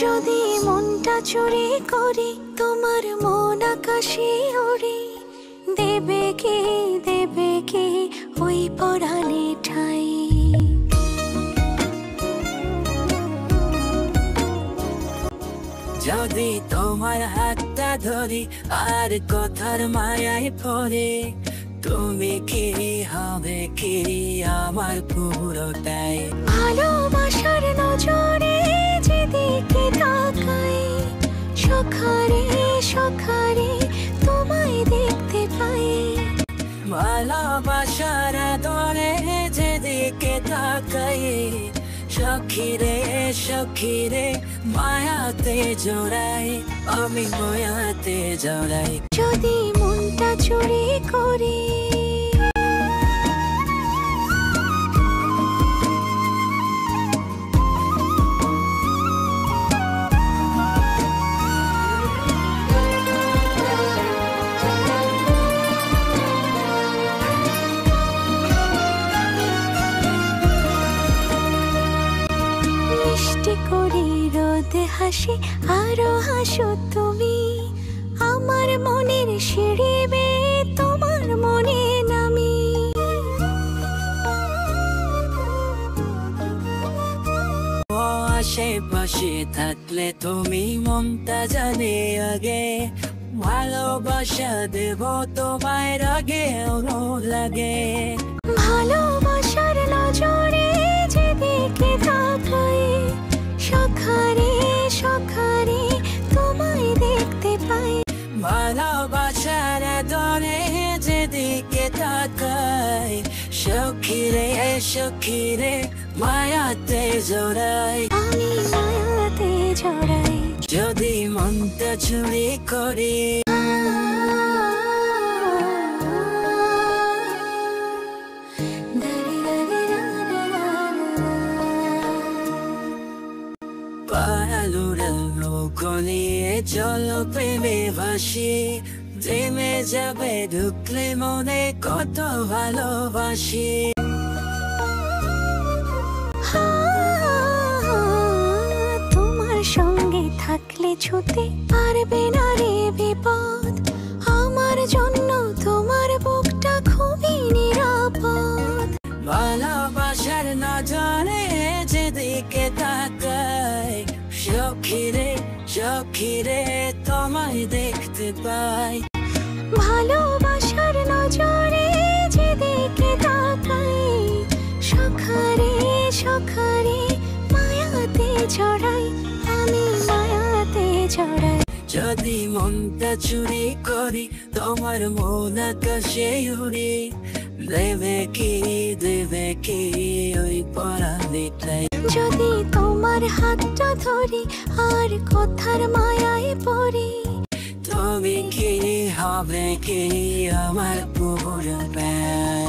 যদি মনটা চুরি করি তোমার মন আকাশে ওড়ে, দেবে কি ওই পরাণে ঠাই। যদি তোমার হাতটা ধরি আর কথার মায়ায় পড়ে, তুমি কি হবে কি আমার পুরোটাই। ভালোবাসার নজরে যেদিকে তাকাই, সখারে সখারে তোমায় দেখতে পাই। ভালোবাসার আদরে যেদিকে তাকাই, সখিরে সখিরে মায়াতে জড়াই, আমি মায়াতে জড়াই। যদি মনটা চুরি করি মিষ্টি করে রোদে হাসি আরো হাসো তুমি, আমার মনের সিঁড়ি বেয়ে তোমার মনে নামি। ও আশেপাশে থাকলে তুমি মনটা জানে আগে, ভালোবাসা দেব তোমায় রাগে লাগে। ভালোবাসার নজরে যেদিকে তাকাই, সখারে সখারে তোমায় দেখতে পাই। ভালোবাসার আদরে যেদিকে তাকাই, সখিরে সখিরে মায়াতে জড়াই, আমি মায়াতে জড়াই। যদি মনটা চুরি করি। পালুরা নৌকো নিয়ে চলো প্রেমে ভাসি, প্রেমে যাবে ঢুকলে মনে কত ভালোবাসি। তোমার সঙ্গে থাকলে ছুতে পারবে না রে বিপদ, আমার জন্য তোমার বুকটা খুবই নিরাপদ। ভালোবাসার নজরে যেদিকে তাকাই, সখিরে সখিরে তোমায় দেখতে পাই। ভালোবাসার নজরে যেদিকে তাকাই, সখারে সখারে মায়াতে জড়াই, আমি মায়াতে জড়াই। যদি মনটা চুরি করি তোমার মন আকাশে উড়ি, দেবে কি ওই পরাণেটাই। যদি তোমার হাতটা ধরি আর কথার মায়ায় পড়ি, তুমি কি হবে কি আমার পুরোটাই।